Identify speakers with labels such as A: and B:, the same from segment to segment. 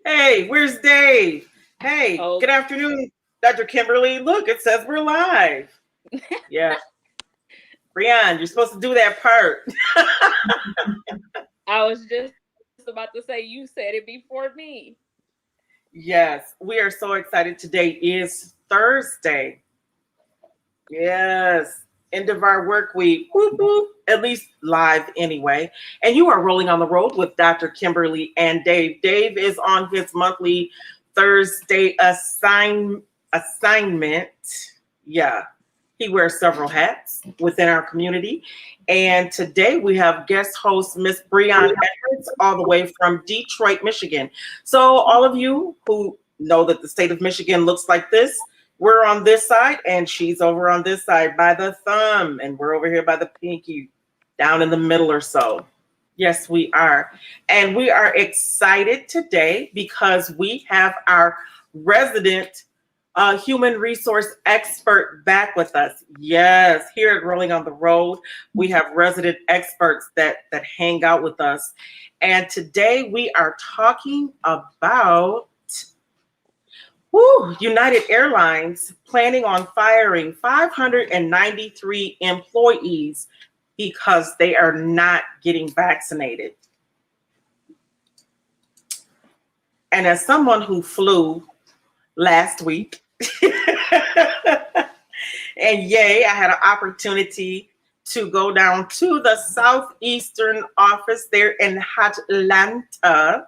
A: Hey, where's Dave? Hey,
B: Oh,
A: good afternoon, Dr. Kimberly. Look, it says we're live. Yeah, Brion, you're supposed to do that part.
B: I was just about to say you said it before me.
A: Yes, we are so excited. Today is Thursday. Yes, end of our work week. Whoop, whoop. At least live anyway. And you are rolling on the road with Dr. Kimberly and Dave. Dave is on his monthly Thursday assignment. Yeah, he wears several hats within our community. And today we have guest host Miss Brion Edwards, all the way from Detroit, Michigan. So, all of you who know that the state of Michigan looks like this, we're on this side, and she's over on this side by the thumb, and we're over here by the pinky, down in the middle or so. Yes, we are. And we are excited today because we have our resident human resource expert back with us. Yes, here at Rolling on the Road, we have resident experts that hang out with us. And today we are talking about United Airlines planning on firing 593 employees because they are not getting vaccinated. And as someone who flew last week, and yay, I had an opportunity to go down to the Southeastern office there in Atlanta,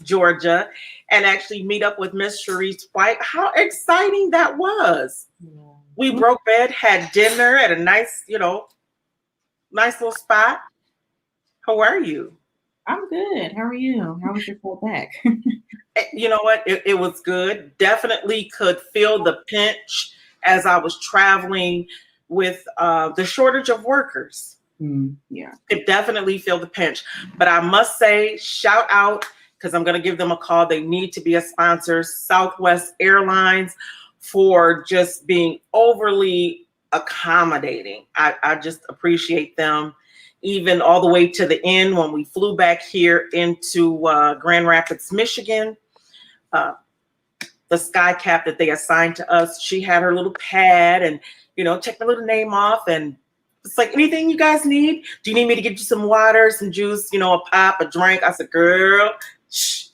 A: Georgia, and actually meet up with Miss Sharice White. How exciting that was. Yeah. We broke bread, had dinner at a nice, nice little spot. How are you?
C: I'm good. How are you? How was your flight back?
A: You know what? It was good. Definitely could feel the pinch as I was traveling with the shortage of workers.
C: Yeah.
A: Could definitely feel the pinch. But I must say, shout out, because I'm going to give them a call. They need to be a sponsor, Southwest Airlines, for just being overly accommodating. I just appreciate them. Even all the way to the end when we flew back here into Grand Rapids, Michigan. The sky cap that they assigned to us, she had her little pad and, check my little name off. And it's like, anything you guys need? Do you need me to get you some water, some juice, a pop, a drink? I said, girl, shh.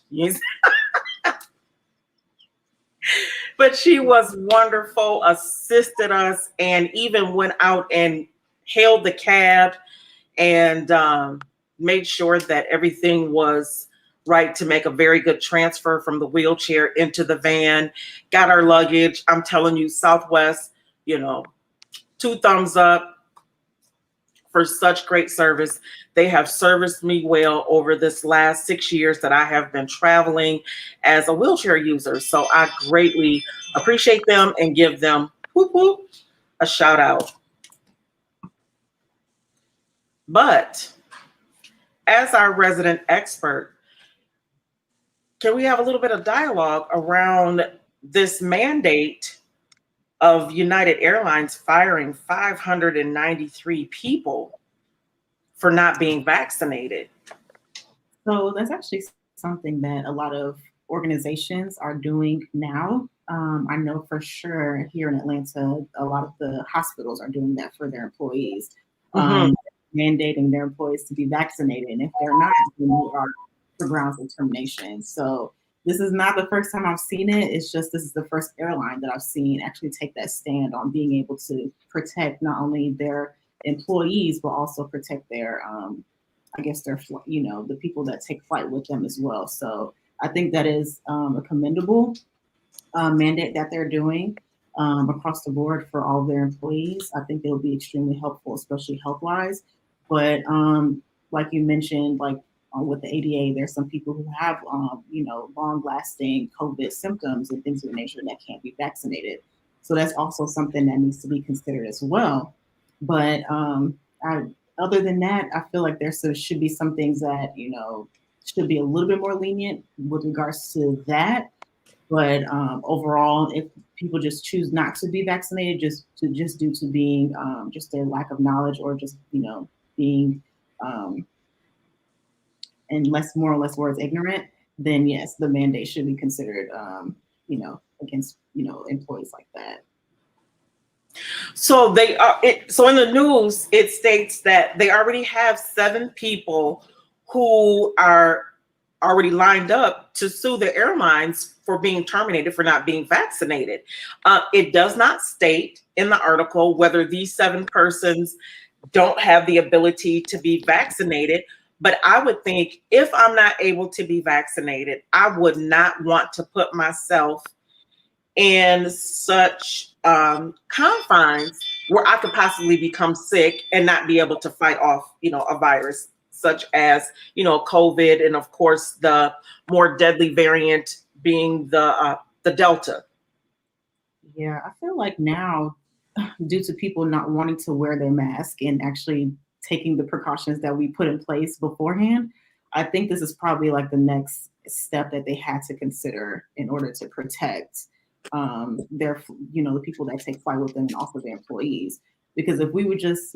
A: But she was wonderful, assisted us, and even went out and hailed the cab and made sure that everything was right to make a very good transfer from the wheelchair into the van. Got our luggage. I'm telling you, Southwest, 2 thumbs up for such great service. They have serviced me well over this last 6 years that I have been traveling as a wheelchair user. So I greatly appreciate them and give them whoop, whoop, a shout out. But as our resident expert, can we have a little bit of dialogue around this mandate of United Airlines firing 593 people for not being vaccinated?
C: So that's actually something that a lot of organizations are doing now. I know for sure here in Atlanta, a lot of the hospitals are doing that for their employees, mandating their employees to be vaccinated. And if they're not, then they are for grounds of termination. So this is not the first time I've seen it. It's just this is the first airline that I've seen actually take that stand on being able to protect not only their employees, but also protect their, I guess, their, the people that take flight with them as well. So I think that is a commendable mandate that they're doing across the board for all of their employees. I think they'll be extremely helpful, especially health-wise. But like you mentioned, with the ADA, there's some people who have, long-lasting COVID symptoms and things of the nature that can't be vaccinated. So that's also something that needs to be considered as well. But other than that, I feel like there should be some things that, should be a little bit more lenient with regards to that. But overall, if people just choose not to be vaccinated, just due to being just their lack of knowledge or just, being and more or less words ignorant, then yes, the mandate should be considered, against, employees like that.
A: So they are. So in the news, it states that they already have 7 people who are already lined up to sue the airlines for being terminated for not being vaccinated. It does not state in the article whether these 7 persons don't have the ability to be vaccinated. But I would think if I'm not able to be vaccinated, I would not want to put myself in such confines where I could possibly become sick and not be able to fight off, a virus such as, COVID, and of course the more deadly variant being the Delta.
C: Yeah, I feel like now, due to people not wanting to wear their mask and actually taking the precautions that we put in place beforehand, I think this is probably like the next step that they had to consider in order to protect their, the people that take flight with them and also their employees. Because if we would just,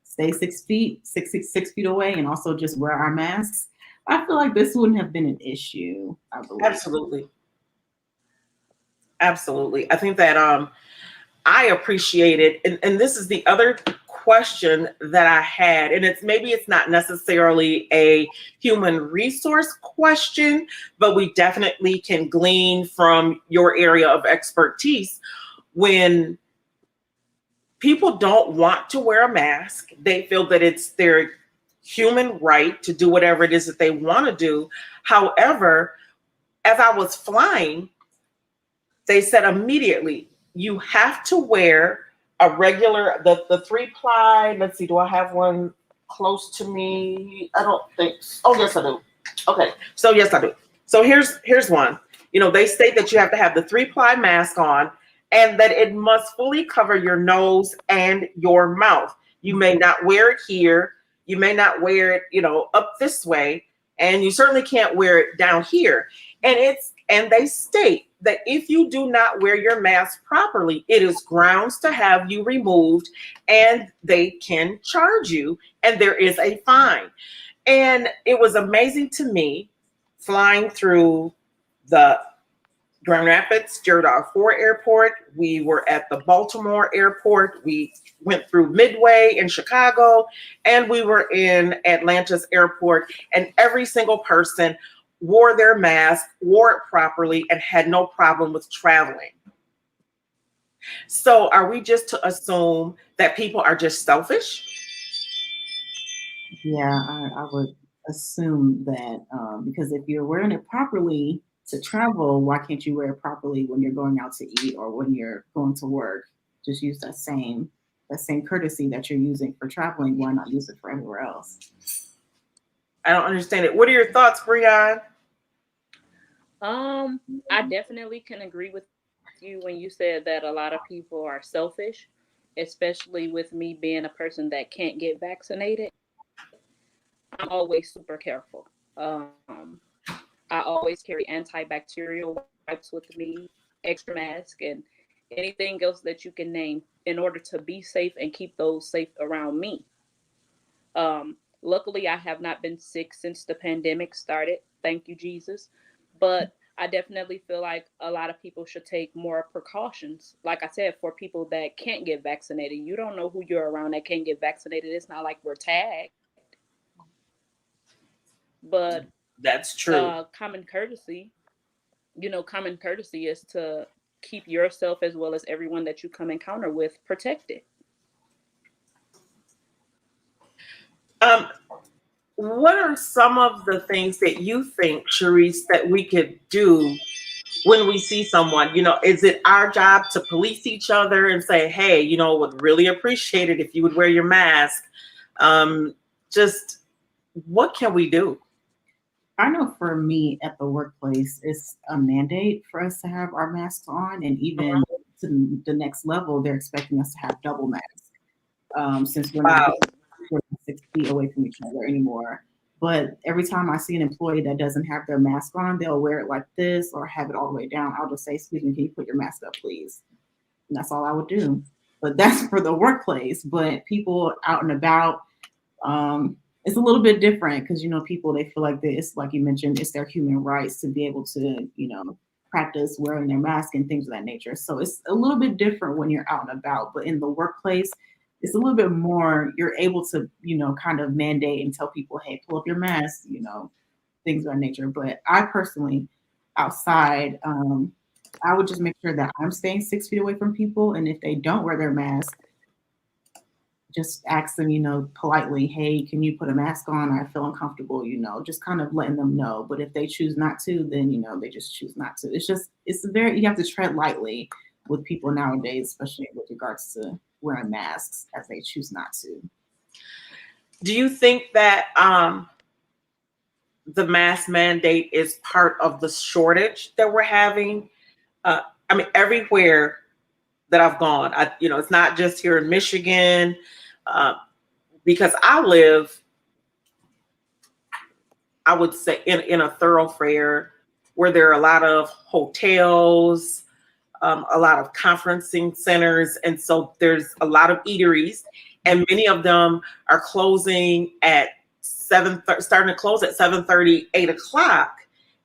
C: stay 6 feet away and also just wear our masks, I feel like this wouldn't have been an issue, I believe.
A: Absolutely. I think that I appreciate it. And this is the other question that I had, and it's not necessarily a human resource question, but we definitely can glean from your area of expertise. When people don't want to wear a mask, they feel that it's their human right to do whatever it is that they want to do. However, as I was flying, they said immediately, you have to wear a regular, the 3-ply. Let's see, do I have one close to me? I don't think. Oh, yes, I do. Okay, so yes, I do. So here's one. They state that you have to have the 3-ply mask on, and that it must fully cover your nose and your mouth. You may not wear it here. You may not wear it, up this way, and you certainly can't wear it down here. And they state that if you do not wear your mask properly, it is grounds to have you removed, and they can charge you, and there is a fine. And it was amazing to me flying through the Grand Rapids, Jared Ford Airport. We were at the Baltimore Airport. We went through Midway in Chicago, and we were in Atlanta's airport, and every single person wore their mask, wore it properly, and had no problem with traveling. So are we just to assume that people are just selfish?
C: Yeah, I would assume that, because if you're wearing it properly to travel, why can't you wear it properly when you're going out to eat or when you're going to work? Just use that same courtesy that you're using for traveling. Why not use it for everywhere else?
A: I don't understand it. What are your thoughts, Brion?
B: I definitely can agree with you when you said that a lot of people are selfish, especially with me being a person that can't get vaccinated. I'm always super careful. I always carry antibacterial wipes with me, extra mask, and anything else that you can name in order to be safe and keep those safe around me. Luckily, I have not been sick since the pandemic started. Thank you, Jesus. But I definitely feel like a lot of people should take more precautions. Like I said, for people that can't get vaccinated, you don't know who you're around that can't get vaccinated. It's not like we're tagged. But
A: that's true.
B: Common courtesy is to keep yourself as well as everyone that you come encounter with protected.
A: What are some of the things that you think, Sharice, that we could do when we see someone? Is it our job to police each other and say, hey, would really appreciate it if you would wear your mask? Just what can we do?
C: I know for me at the workplace, it's a mandate for us to have our masks on, and even to the next level, they're expecting us to have double masks, since we're not 6 feet away from each other anymore. But every time I see an employee that doesn't have their mask on, they'll wear it like this or have it all the way down. I'll just say, excuse me, can you put your mask up, please? And that's all I would do. But that's for the workplace. But people out and about, it's a little bit different because, people, they feel like it's like you mentioned, it's their human rights to be able to, practice wearing their mask and things of that nature. So it's a little bit different when you're out and about, but in the workplace, it's a little bit more, you're able to, kind of mandate and tell people, hey, pull up your mask, things of that nature. But I personally, outside, I would just make sure that I'm staying 6 feet away from people. And if they don't wear their mask, just ask them, politely, hey, can you put a mask on? I feel uncomfortable, just kind of letting them know. But if they choose not to, then, they just choose not to. You have to tread lightly with people nowadays, especially with regards to wearing masks as they choose not to.
A: Do you think that the mask mandate is part of the shortage that we're having? Everywhere that I've gone, it's not just here in Michigan, because I live, I would say, in a thoroughfare where there are a lot of hotels, a lot of conferencing centers, and so there's a lot of eateries, and many of them are closing at starting to close at 7:30, 8 o'clock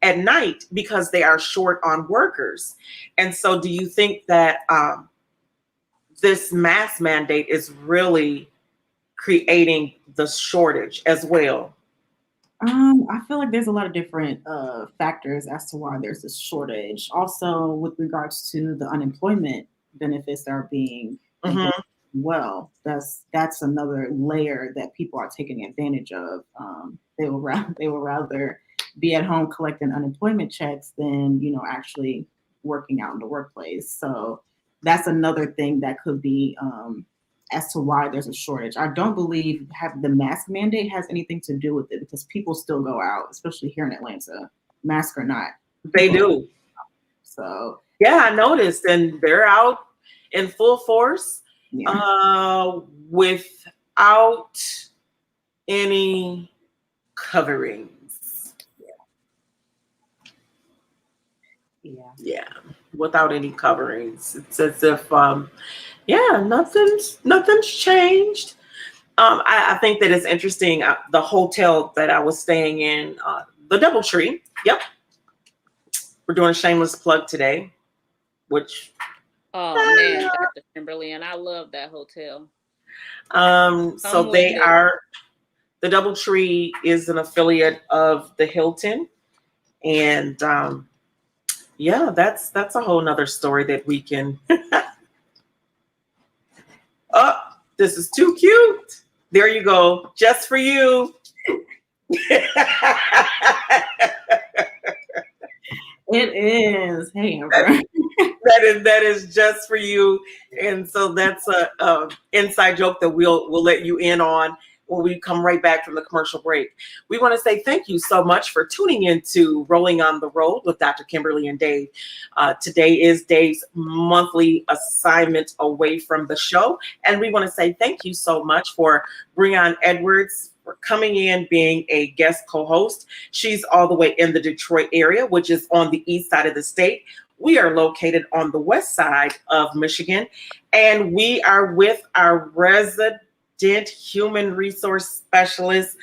A: at night because they are short on workers. And so, do you think that this mask mandate is really creating the shortage as well?
C: I feel like there's a lot of different factors as to why there's this shortage. Also, with regards to the unemployment benefits that are being well, that's another layer that people are taking advantage of. They will rather be at home collecting unemployment checks than actually working out in the workplace. So that's another thing that could be as to why there's a shortage. I don't believe the mask mandate has anything to do with it because people still go out, especially here in Atlanta, mask or not.
A: They do.
C: So
A: yeah, I noticed, and they're out in full force, without any coverings. Yeah, without any coverings. It's as if nothing's changed. I think that it's interesting. The hotel that I was staying in, the DoubleTree. Yep, we're doing a shameless plug today. Which
B: man, Dr. Kimberly, and I love that hotel.
A: So they are. The DoubleTree is an affiliate of the Hilton, and that's a whole nother story that we can. Oh, this is too cute. There you go. Just for you.
C: It is. Hey, Amber.
A: That is just for you. And so that's a inside joke that we'll let you in on when we come right back from the commercial break. We want to say thank you so much for tuning into Rolling on the Road with Dr. Kimberly and Dave. Today is Dave's monthly assignment away from the show. And we want to say thank you so much for Brion Edwards for coming in, being a guest co-host. She's all the way in the Detroit area, which is on the east side of the state. We are located on the west side of Michigan, and we are with our resident human resource specialist.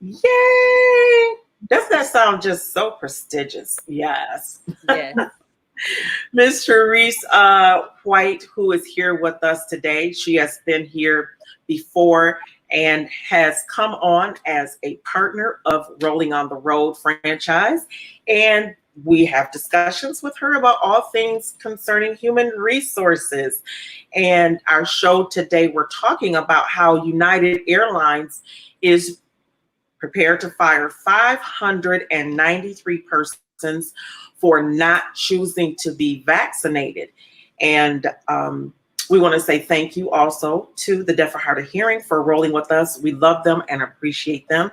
A: Yay! Doesn't that sound just so prestigious? Yes.
B: Yes.
A: Ms. Therese White, who is here with us today. She has been here before and has come on as a partner of Rolling on the Road franchise. And we have discussions with her about all things concerning human resources. And our show today, we're talking about how United Airlines is prepared to fire 593 persons for not choosing to be vaccinated. And we want to say thank you also to the Deaf or Hard of Hearing for rolling with us. We love them and appreciate them.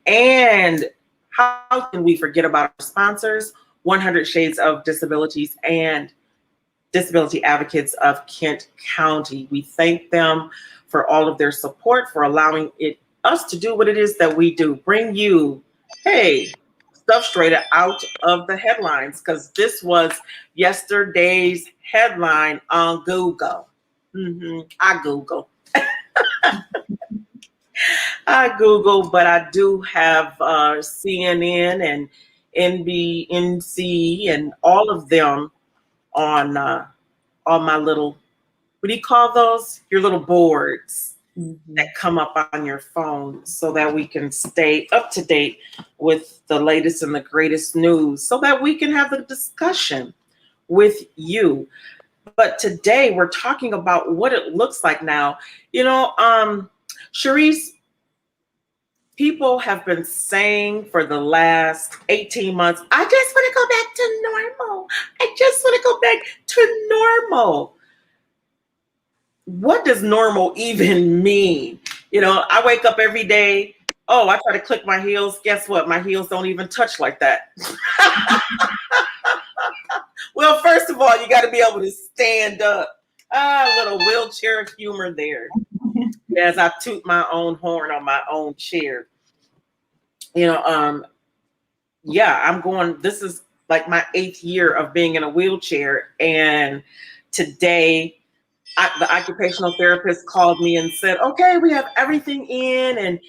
A: And how can we forget about our sponsors, 100 Shades of Disabilities and Disability Advocates of Kent County. We thank them for all of their support, for allowing us to do what it is that we do, bring you, stuff straight out of the headlines, because this was yesterday's headline on Google. I Google. I Google, but I do have CNN and NBNC and all of them on my little, what do you call those? Your little boards
C: Mhm.
A: that come up on your phone so that we can stay up to date with the latest and the greatest news so that we can have the discussion with you. But today we're talking about what it looks like now. Sharice, people have been saying for the last 18 months, I just want to go back to normal. I just want to go back to normal. What does normal even mean? I wake up every day. Oh, I try to click my heels. Guess what? My heels don't even touch like that. Well, first of all, you got to be able to stand up. A little wheelchair humor there as I toot my own horn on my own chair. You know, um, yeah, I'm going. This is like my 8th year of being in a wheelchair, and today the occupational therapist called me and said, okay, we have everything in and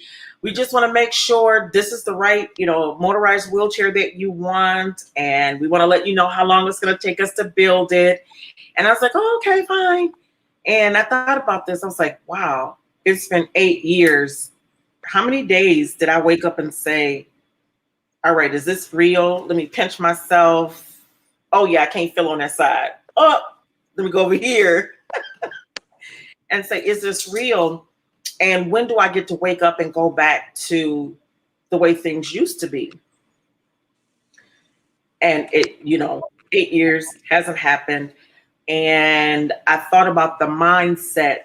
A: we just want to make sure this is the right, motorized wheelchair that you want. And we want to let you know how long it's going to take us to build it. And I was like, oh, okay, fine. And I thought about this. I was like, wow, it's been 8 years. How many days did I wake up and say, all right, is this real? Let me pinch myself. Oh, yeah, I can't feel on that side. Oh, let me go over here and say, is this real? And when do I get to wake up and go back to the way things used to be? And 8 years hasn't happened. And I thought about the mindset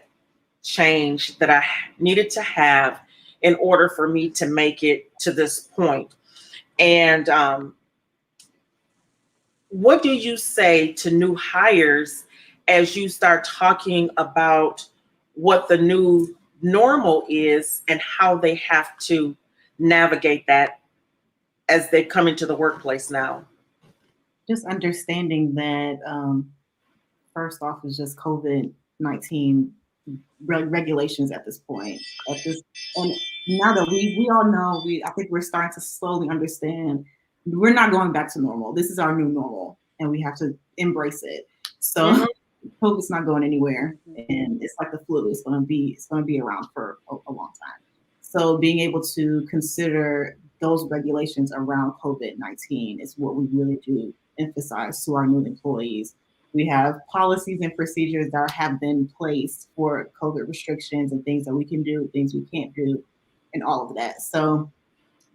A: change that I needed to have in order for me to make it to this point. And what do you say to new hires as you start talking about what the new normal is and how they have to navigate that as they come into the workplace now?
C: Just understanding that first off is just COVID-19 regulations at this point. And now that we all know, I think we're starting to slowly understand we're not going back to normal. This is our new normal, and we have to embrace it. So
A: Mhm.
C: COVID's not going anywhere, and it's like the flu. It's going to be around for a long time. So being able to consider those regulations around COVID-19 is what we really do emphasize to our new employees. We have policies and procedures that have been placed for COVID restrictions and things that we can do, things we can't do, and all of that. So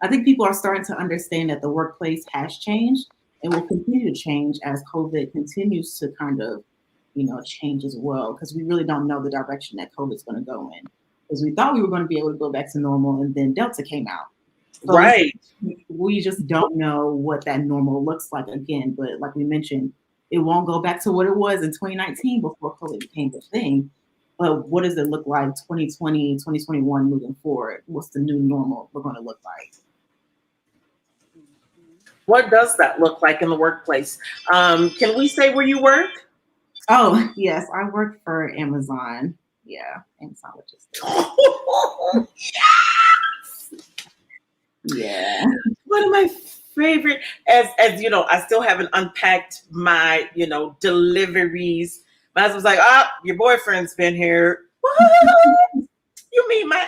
C: I think people are starting to understand that the workplace has changed and will continue to change as COVID continues to kind of, change as well, because we really don't know the direction that COVID is going to go in. Because we thought we were going to be able to go back to normal, and then Delta came out. So
A: Right.
C: we just don't know what that normal looks like again. But like we mentioned, it won't go back to what it was in 2019 before COVID became a thing. But what does it look like 2020, 2021 moving forward? What's the new normal we're going to look like?
A: What does that look like in the workplace? Can we say where you work?
C: Oh, yes, I work for Amazon. Yeah, Amazon Logistics. Yeah.
A: One of my favorite, as you know, I still haven't unpacked my, deliveries. My husband's like, your boyfriend's been here. What? You mean my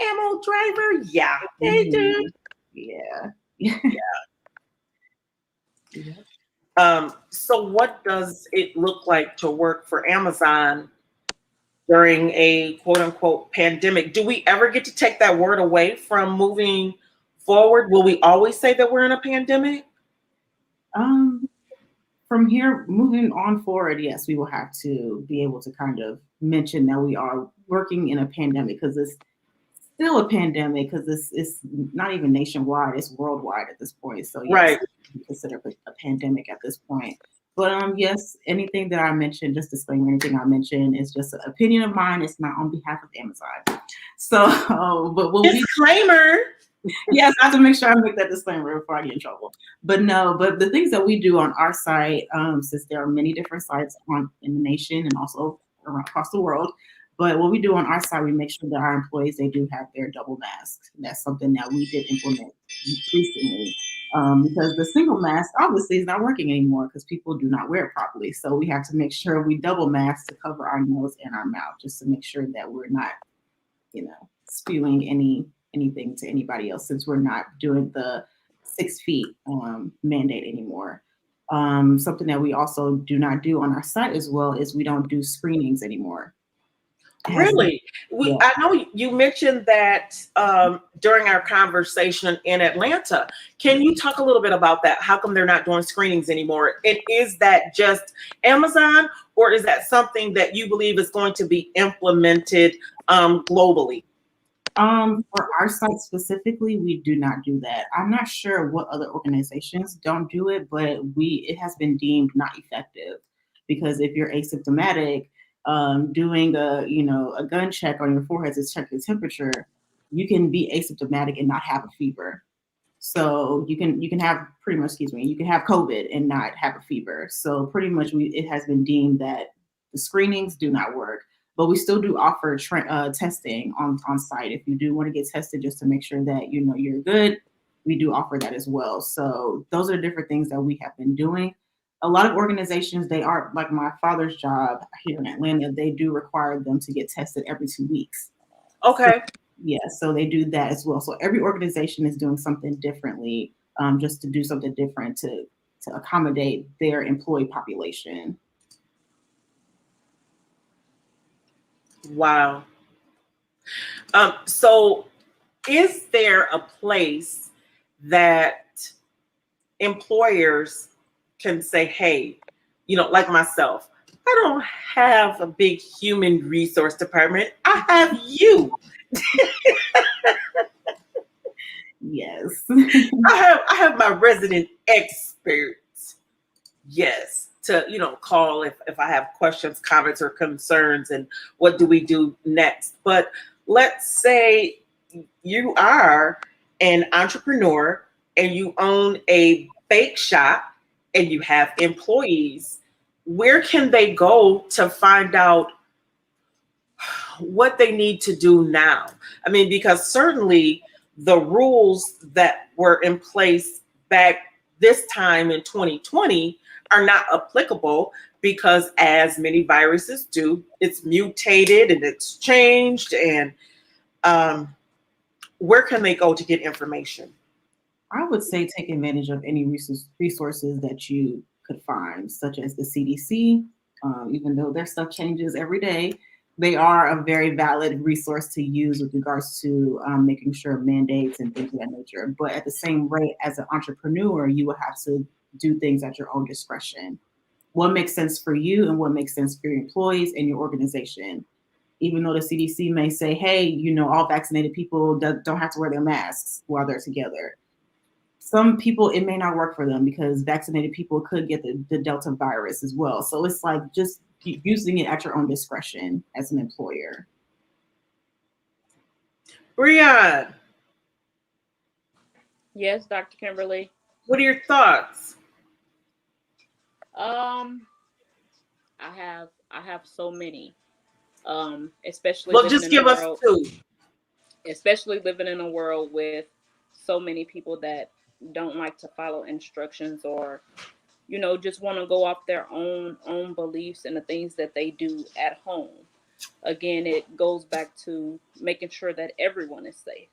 A: ammo driver? Yeah, they do.
C: Yeah. Yeah.
A: So what does it look like to work for Amazon during a quote unquote pandemic? Do we ever get to take that word away from moving forward? Will we always say that we're in a pandemic?
C: Um, from here, moving on forward, yes, we will have to be able to kind of mention that we are working in a pandemic, because it's still a pandemic, because it's not even nationwide, it's worldwide at this point. So yes,
A: Right.
C: we consider it a pandemic at this point. But yes, anything that I mentioned, just disclaimer, anything I mention is just an opinion of mine. It's not on behalf of Amazon. So, but what we
A: Disclaimer.
C: yes, I have to make sure I make that disclaimer before I get in trouble. But no, but the things that we do on our site, since there are many different sites in the nation and also across the world, But what we do on our side, we make sure that our employees, they do have their double masks. That's something that we did implement recently. Because the single mask obviously is not working anymore because people do not wear it properly. So we have to make sure we double mask to cover our nose and our mouth, just to make sure that we're not, spewing anything to anybody else, since we're not doing the 6 feet mandate anymore. Something that we also do not do on our site as well is we don't do screenings anymore.
A: Really?
C: Yeah.
A: I know you mentioned that during our conversation in Atlanta. Can you talk a little bit about that? How come they're not doing screenings anymore? And is that just Amazon, or is that something that you believe is going to be implemented globally?
C: For our site specifically, we do not do that. I'm not sure what other organizations don't do it, but it has been deemed not effective, because if you're asymptomatic, doing a gun check on your forehead to check the temperature, you can be asymptomatic and not have a fever. So you can have pretty much, excuse me, you can have COVID and not have a fever. So pretty much it has been deemed that the screenings do not work, but we still do offer testing on site. If you do want to get tested just to make sure that you're good, we do offer that as well. So those are different things that we have been doing. A lot of organizations, they are like my father's job here in Atlanta, they do require them to get tested every 2 weeks.
A: Okay.
C: Yeah, so they do that as well. So every organization is doing something differently, just to do something different to accommodate their employee population.
A: Wow. So is there a place that employers can say, hey, like myself, I don't have a big human resource department. I have you.
C: Yes.
A: I have my resident experts. Yes. To, call if I have questions, comments, or concerns, and what do we do next. But let's say you are an entrepreneur and you own a bake shop and you have employees. Where can they go to find out what they need to do now? I mean, because certainly the rules that were in place back this time in 2020 are not applicable, because as many viruses do, it's mutated and it's changed. And where can they go to get information?
C: I would say take advantage of any resources that you could find, such as the CDC. Even though their stuff changes every day, they are a very valid resource to use with regards to making sure mandates and things of that nature. But at the same rate, as an entrepreneur, you will have to do things at your own discretion. What makes sense for you and what makes sense for your employees and your organization. Even though the CDC may say, hey, all vaccinated people don't have to wear their masks while they're together. Some people, it may not work for them because vaccinated people could get the Delta virus as well. So it's like just using it at your own discretion as an employer.
A: Brion,
B: Yes, Dr. Kimberly.
A: what are your thoughts?
B: Um, I have so many. Especially
A: Well,
B: living
A: just
B: in a
A: give us
B: world,
A: two.
B: especially living in a world with so many people that don't like to follow instructions, or just want to go off their own beliefs and the things that they do at home. Again, it goes back to making sure that everyone is safe,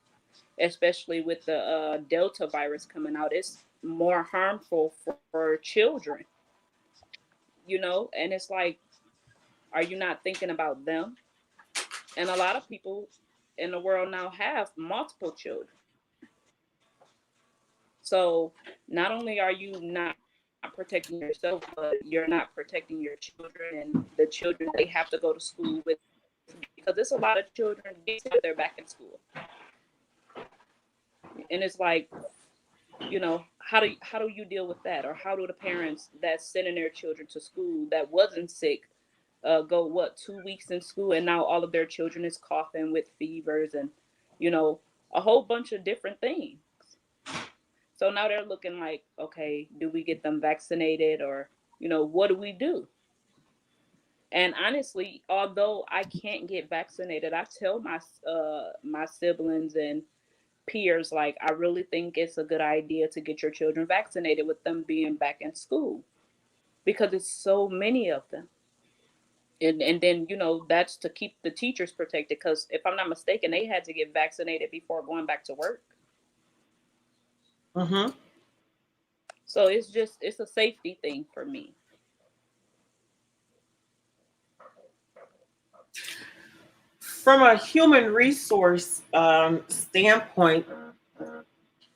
B: especially with the Delta virus coming out. It's more harmful for children, and it's like, are you not thinking about them? And a lot of people in the world now have multiple children. So not only are you not protecting yourself, but you're not protecting your children and the children they have to go to school with, because there's a lot of children they're back in school. And it's like, how do you deal with that? Or how do the parents that's sending their children to school that wasn't sick go 2 weeks in school, and now all of their children is coughing with fevers and a whole bunch of different things. So now they're looking like, okay, do we get them vaccinated, or what do we do? And honestly, although I can't get vaccinated, I tell my siblings and peers, like, I really think it's a good idea to get your children vaccinated with them being back in school, because it's so many of them. And then, that's to keep the teachers protected, because if I'm not mistaken, they had to get vaccinated before going back to work.
A: Mm-hmm.
B: So it's a safety thing for me.
A: From a human resource standpoint,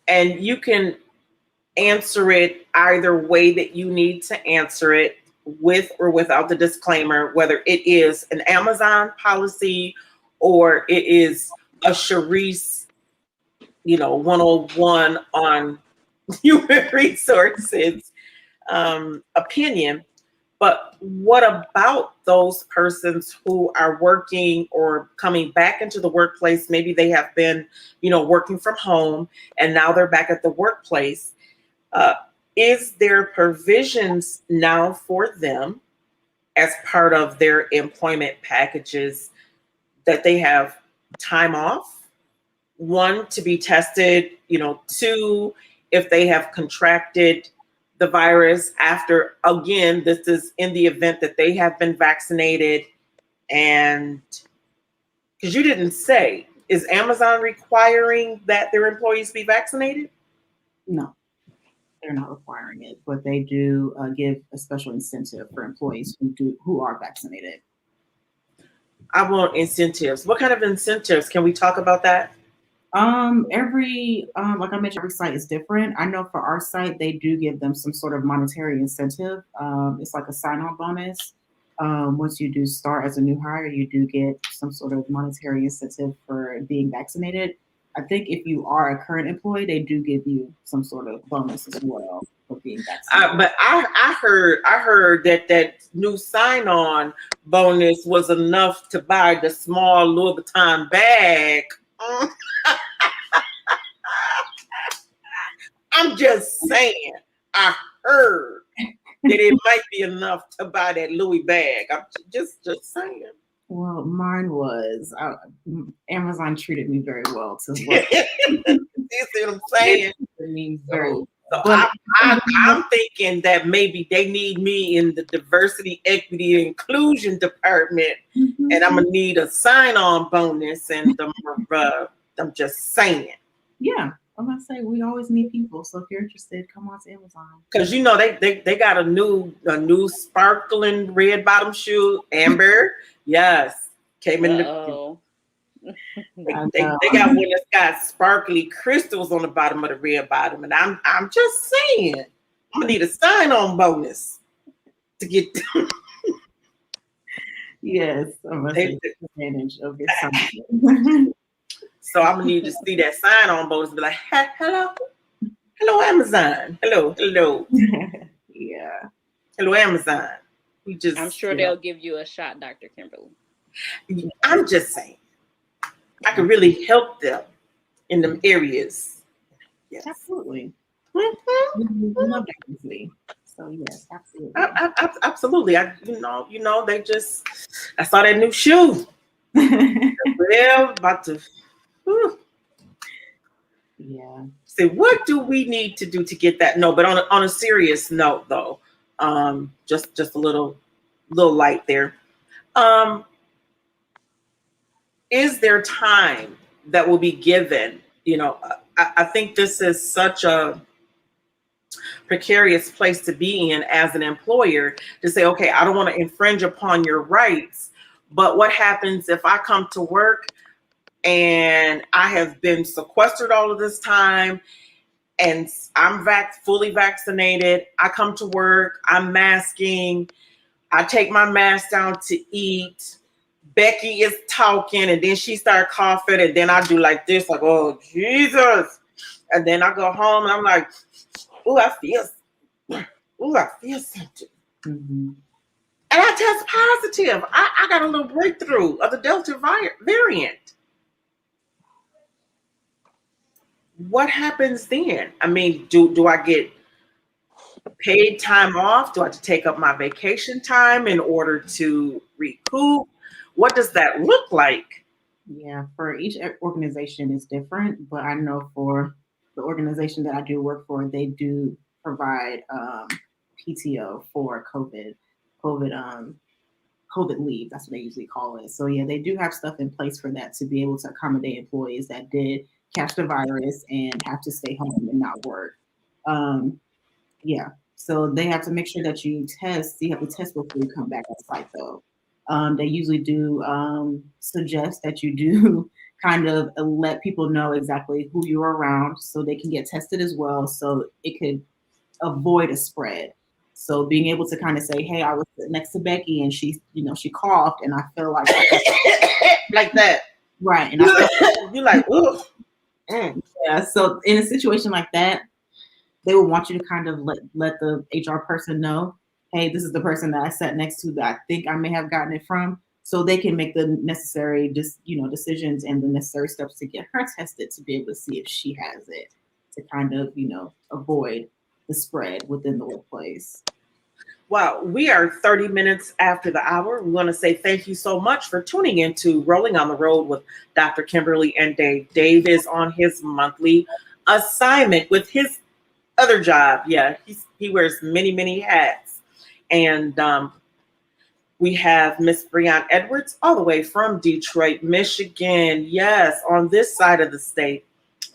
A: and you can answer it either way that you need to answer it, with or without the disclaimer, whether it is an Amazon policy or it is a Sharice, 101 on human resources opinion. But what about those persons who are working or coming back into the workplace? Maybe they have been, working from home and now they're back at the workplace. Uh, is there provisions now for them as part of their employment packages that they have time off? One, to be tested, two, if they have contracted the virus after, again, this is in the event that they have been vaccinated. And because you didn't say, is Amazon requiring that their employees be vaccinated?
C: No, they're not requiring it, but they do give a special incentive for employees who are vaccinated.
A: I want incentives. What kind of incentives? Can we talk about that?
C: Every like I mentioned, every site is different. I know for our site, they do give them some sort of monetary incentive. It's like a sign-on bonus. Once you do start as a new hire, you do get some sort of monetary incentive for being vaccinated. I think if you are a current employee, they do give you some sort of bonus as well for being vaccinated.
A: But I heard that new sign-on bonus was enough to buy the small Louis Vuitton bag. I'm just saying. I heard that it might be enough to buy that Louis bag. I'm just saying.
C: Well, mine was Amazon treated me very well to work.
A: You see what I'm saying?
C: It means very well.
A: So
C: But
A: I'm thinking that maybe they need me in the diversity, equity, and inclusion department, and I'm gonna need a sign-on bonus. And I'm just saying.
C: yeah, I'm gonna say we always need people. So if you're interested, come on to Amazon.
A: Because they got a new sparkling red bottom shoe, Amber. Yes, came in the.
B: Uh-oh.
A: They got one that's got sparkly crystals on the bottom of the red bottom, and I'm just saying, I'm gonna need a sign-on bonus to get.
C: Yes, I'm gonna take advantage of your sign.
A: So I'm gonna need to see that sign-on bonus. Be like, hello, Amazon, hello,
C: Yeah,
A: hello, Amazon.
B: I'm sure they'll give you a shot, Dr. Kimberly.
A: I'm just saying, I could really help them in them areas. Yes.
C: absolutely.
A: Mm-hmm.
C: We love diversity. So yes, absolutely.
A: Absolutely. I saw that new shoe. Well, about to. Whew.
C: Yeah.
A: Say, what do we need to do to get that? No, but on a serious note, though, just a little light there. Is there time that will be given? I think this is such a precarious place to be in as an employer, to say, okay, I don't want to infringe upon your rights, but what happens if I come to work and I have been sequestered all of this time and I'm fully vaccinated? I come to work, I'm masking, I take my mask down to eat. Becky is talking, and then she started coughing, and then I do like this, like, oh Jesus. And then I go home and I'm like, oh, I feel something.
C: Mm-hmm.
A: And I test positive. I got a little breakthrough of the Delta variant. What happens then? I mean, do I get paid time off? Do I have to take up my vacation time in order to recoup? What does that look like?
C: Yeah, for each organization is different, but I know for the organization that I do work for, they do provide PTO for COVID, COVID leave. That's what they usually call it. So yeah, they do have stuff in place for that to be able to accommodate employees that did catch the virus and have to stay home and not work. Um, yeah. So they have to make sure that you test. You have to test before you come back on site, though. They usually do suggest that you do kind of let people know exactly who you're around so they can get tested as well, so it could avoid a spread. So being able to kind of say, "Hey, I was sitting next to Becky and she coughed and I feel like
A: Like that.
C: right." And I
A: You're like, ooh. Mm.
C: yeah. So in a situation like that, they would want you to kind of let the HR person know, hey, this is the person that I sat next to that I think I may have gotten it from, so they can make the necessary decisions and the necessary steps to get her tested to be able to see if she has it, to kind of avoid the spread within the workplace.
A: Wow, we are 30 minutes after the hour. We want to say thank you so much for tuning in to Rolling on the Road with Dr. Kimberly and Dave. Dave is on his monthly assignment with his other job. Yeah, he wears many, many hats. And we have Miss Brion Edwards all the way from Detroit, Michigan. Yes, on this side of the state,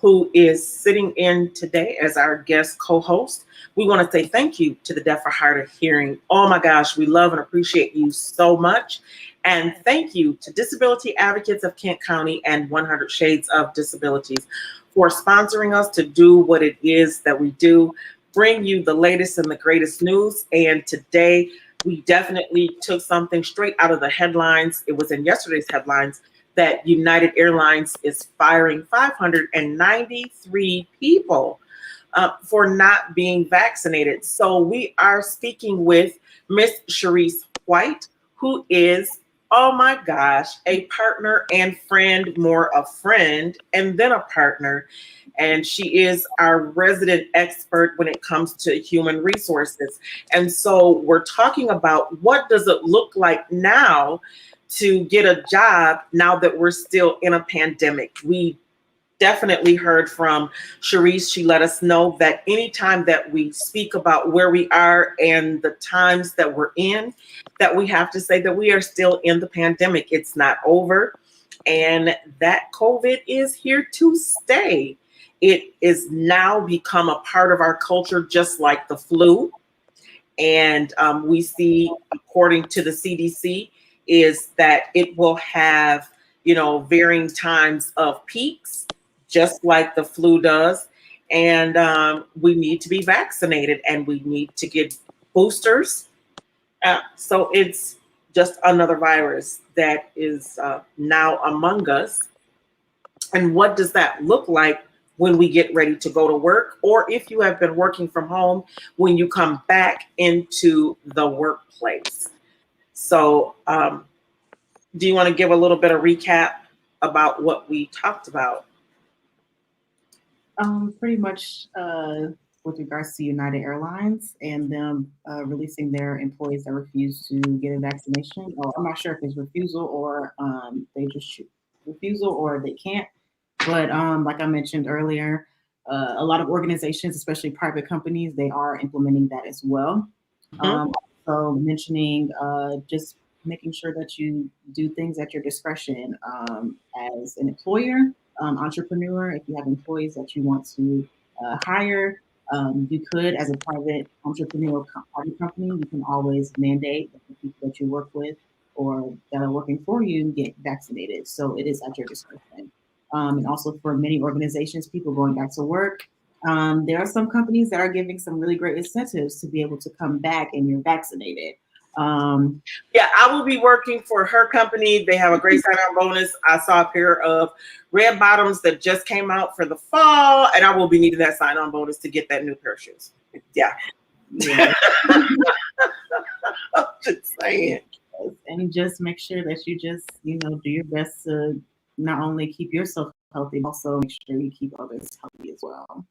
A: who is sitting in today as our guest co-host. We want to say thank you to the Deaf or Hard of Hearing. Oh my gosh, we love and appreciate you so much. And thank you to Disability Advocates of Kent County and 100 Shades of Disabilities for sponsoring us to do what it is that we do, bring you the latest and the greatest news. And today, we definitely took something straight out of the headlines. It was in yesterday's headlines that United Airlines is firing 593 people for not being vaccinated. So we are speaking with Miss Sharice White, who is, oh my gosh, a partner and friend, more a friend and then a partner. And she is our resident expert when it comes to human resources. And so we're talking about what does it look like now to get a job now that we're still in a pandemic. We definitely heard from Sharice. She let us know that anytime that we speak about where we are and the times that we're in, that we have to say that we are still in the pandemic. It's not over, and that COVID is here to stay. It is now become a part of our culture, just like the flu. And we see, according to the CDC, is that it will have, varying times of peaks, just like the flu does. And we need to be vaccinated and we need to get boosters. So it's just another virus that is now among us. And what does that look like when we get ready to go to work, or if you have been working from home, when you come back into the workplace? So do you want to give a little bit of recap about what we talked about?
C: Pretty much with regards to United Airlines and them releasing their employees that refuse to get a vaccination. Or I'm not sure if it's refusal or they just refusal or they can't. But like I mentioned earlier, a lot of organizations, especially private companies, they are implementing that as well.
A: Mm-hmm.
C: So mentioning just making sure that you do things at your discretion as an employer, entrepreneur. If you have employees that you want to hire, you could, as a private entrepreneurial private company, you can always mandate that the people that you work with or that are working for you get vaccinated. So it is at your discretion. And also for many organizations, people going back to work, there are some companies that are giving some really great incentives to be able to come back and you're vaccinated.
A: Yeah, I will be working for her company. They have a great sign-on bonus. I saw a pair of red bottoms that just came out for the fall, and I will be needing that sign-on bonus to get that new pair of shoes. Yeah. I'm just saying.
C: And just make sure that you just, do your best to not only keep yourself healthy, but also make sure you keep others healthy as well.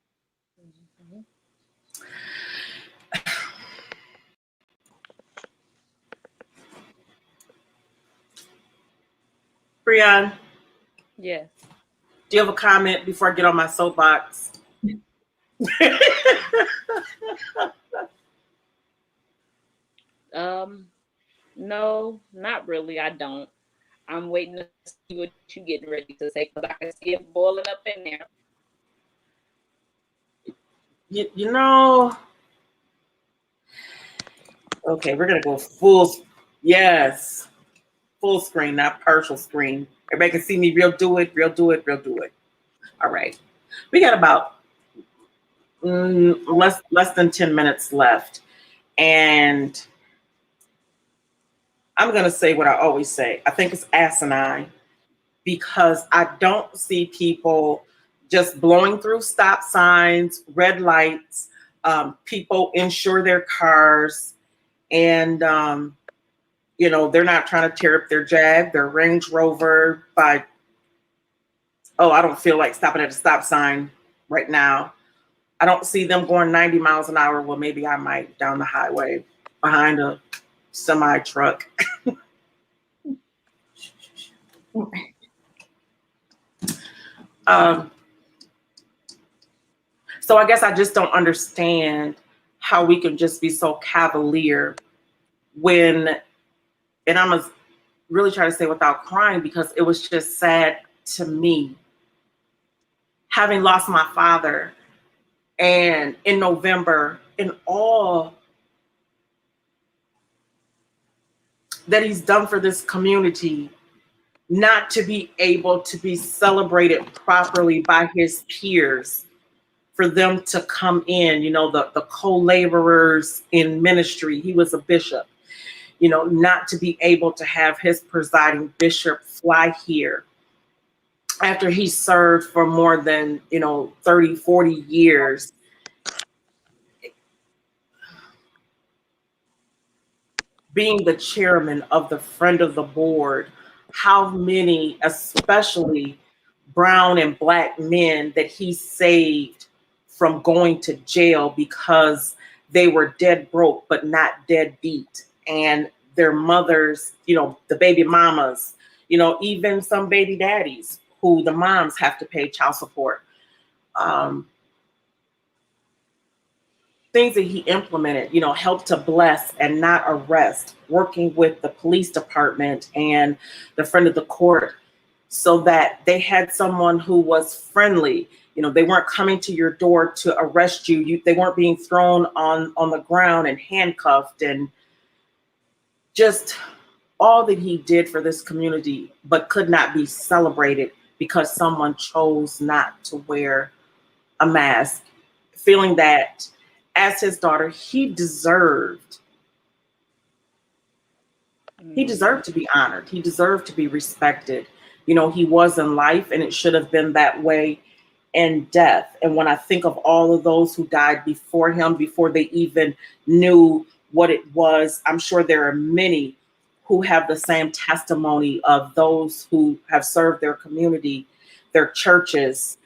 A: Brion,
B: Yes.
A: do you have a comment before I get on my soapbox?
B: No, not really. I don't. I'm waiting to see what you getting ready to say because I can see it boiling up in there.
A: You know, okay, we're gonna go full, yes, full screen, not partial screen. Everybody can see me. Real do it, real do it, real do it. All right, we got about less than 10 minutes left, and I'm gonna say what I always say. I think it's asinine because I don't see people just blowing through stop signs, red lights. People insure their cars, and they're not trying to tear up their Jag, their Range Rover by, oh, I don't feel like stopping at a stop sign right now. I don't see them going 90 miles an hour. Well, maybe I might down the highway behind a semi truck. So I guess I just don't understand how we can just be so cavalier when, and I'm gonna really try to say without crying because it was just sad to me having lost my father, and in November, in all that he's done for this community, not to be able to be celebrated properly by his peers, for them to come in, the co-laborers in ministry. He was a bishop, not to be able to have his presiding bishop fly here after he served for more than, 30, 40 years. Being the chairman of the Friend of the Board, how many, especially brown and black men, that he saved from going to jail because they were dead broke but not dead beat, and their mothers, the baby mamas, even some baby daddies who the moms have to pay child support. Things that he implemented, helped to bless and not arrest, working with the police department and the Friend of the Court, so that they had someone who was friendly. They weren't coming to your door to arrest you. They weren't being thrown on the ground and handcuffed, and just all that he did for this community, but could not be celebrated because someone chose not to wear a mask, feeling that as his daughter, he deserved to be honored. He deserved to be respected. He was in life, and it should have been that way in death. And when I think of all of those who died before him, before they even knew what it was, I'm sure there are many who have the same testimony of those who have served their community, their churches,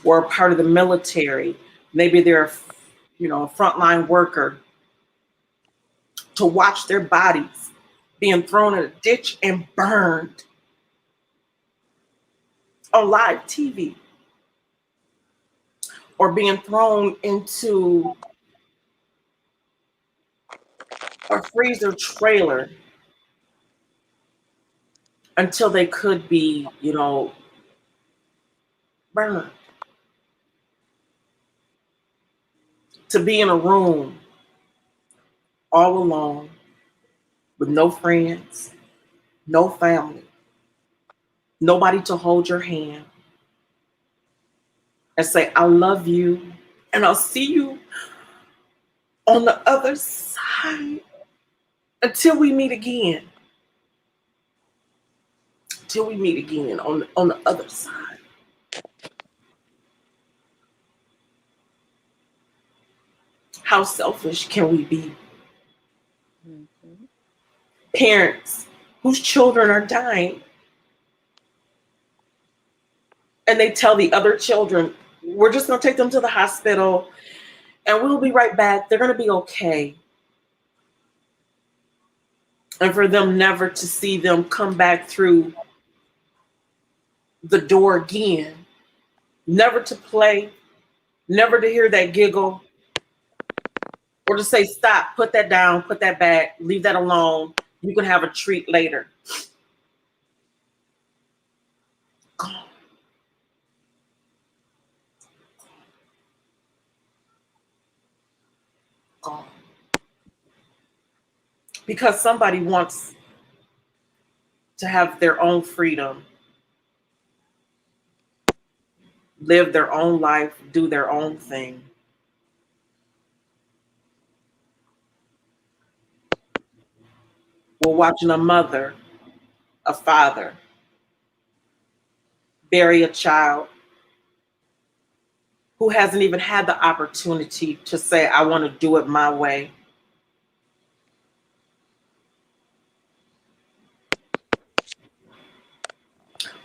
A: were a part of the military. Maybe they're, a frontline worker, to watch their bodies being thrown in a ditch and burned on live TV, or being thrown into a freezer trailer until they could be, burned. To be in a room all alone with no friends, no family, nobody to hold your hand and say, I love you, and I'll see you on the other side until we meet again. Till we meet again on the other side. How selfish can we be?
B: Mm-hmm.
A: Parents whose children are dying, and they tell the other children, we're just going to take them to the hospital and we'll be right back. They're going to be okay. and for them never to see them come back through the door again, never to play, never to hear that giggle, or to say, stop, put that down, put that back, leave that alone. You can have a treat later. Gone. Gone. Because somebody wants to have their own freedom, live their own life, do their own thing. We're watching a mother, a father bury a child who hasn't even had the opportunity to say, I want to do it my way.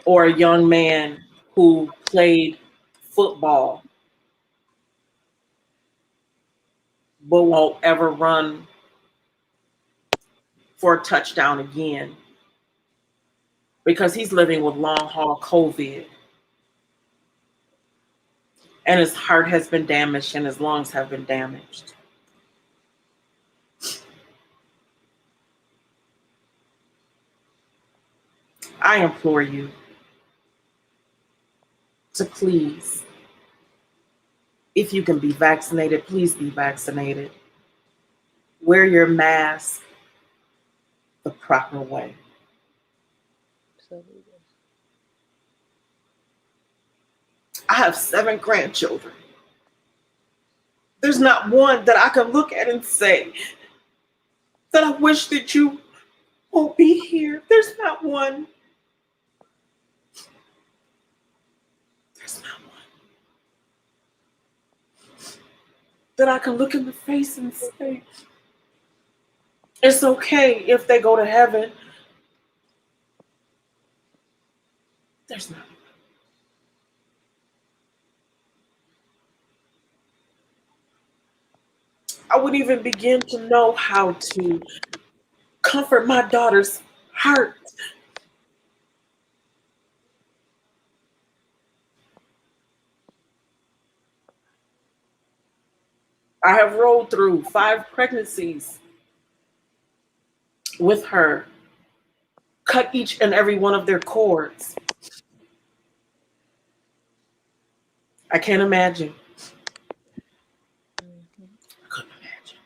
A: Or a young man who played football but won't ever run for a touchdown again because he's living with long haul COVID and his heart has been damaged and his lungs have been damaged. I implore you to please, if you can be vaccinated, please be vaccinated. Wear your mask the proper way.
B: Absolutely.
A: I have 7 grandchildren. There's not one that I can look at and say that I wish that you won't be here. There's not one. There's not one that I can look in the face and say, it's okay if they go to heaven. There's not. I wouldn't even begin to know how to comfort my daughter's heart. I have rolled through 5 pregnancies with her, cut each and every one of their cords. I can't imagine.
B: Mm-hmm.
A: I couldn't imagine.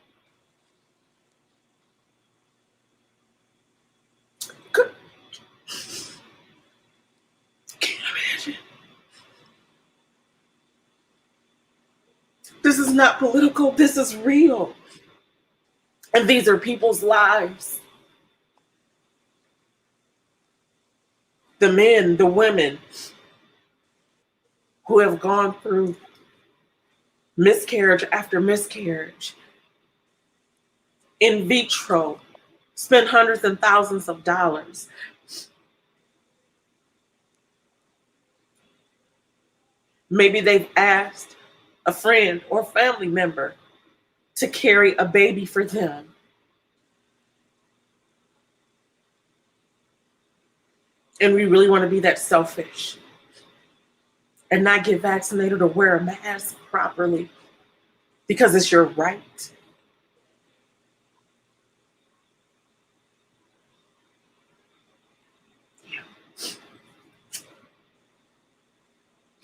A: Can't imagine. This is not political. This is real. And these are people's lives. The men, the women who have gone through miscarriage after miscarriage, in vitro, spend hundreds and thousands of dollars. Maybe they've asked a friend or family member to carry a baby for them. And we really want to be that selfish and not get vaccinated or wear a mask properly because it's your right.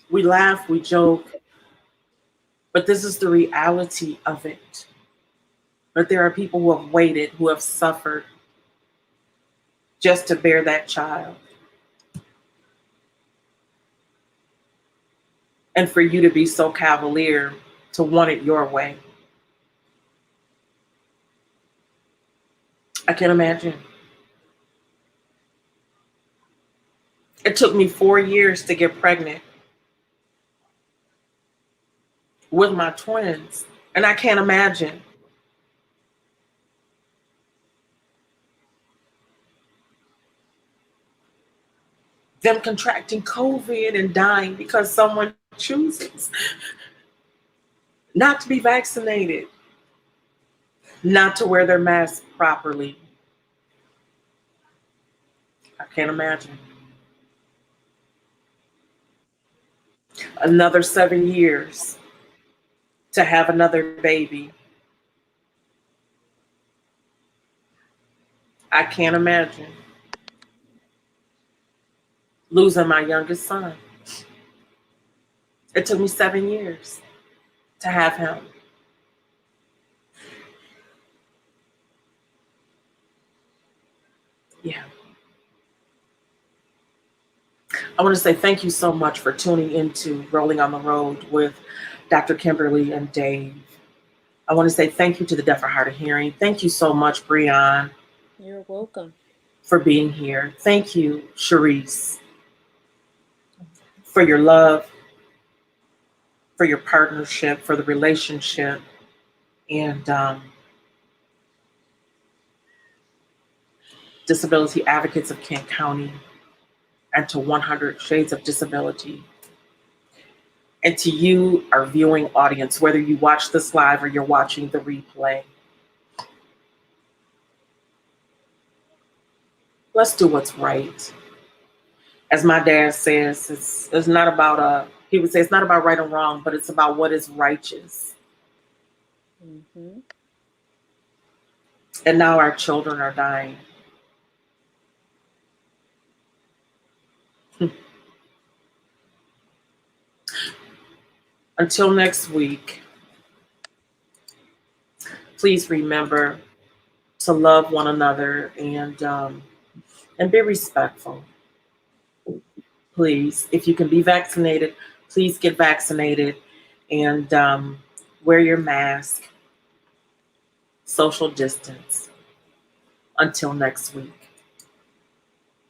A: We laugh, we joke, but this is the reality of it. But there are people who have waited, who have suffered just to bear that child. And for you to be so cavalier to want it your way. I can't imagine. It took me 4 years to get pregnant with my twins, and I can't imagine them contracting COVID and dying because someone chooses not to be vaccinated, not to wear their mask properly. I can't imagine. Another 7 years to have another baby. I can't imagine losing my youngest son. It took me 7 years to have him. Yeah. I want to say thank you so much for tuning into Rolling on the Road with Dr. Kimberly and Dave. I want to say thank you to the deaf or hard of hearing. Thank you so much, Brion,
B: You're welcome.
A: for being here. Thank you, Sharice, for your love, for your partnership, for the relationship, and Disability Advocates of Kent County, and to 100 Shades of Disability. And to you, our viewing audience, whether you watch this live or you're watching the replay, let's do what's right. As my dad says, it's not about he would say it's not about right or wrong, but it's about what is righteous.
B: Mm-hmm.
A: And now our children are dying. Until next week, please remember to love one another and be respectful. Please, if you can be vaccinated, please get vaccinated and wear your mask, social distance. Until next week.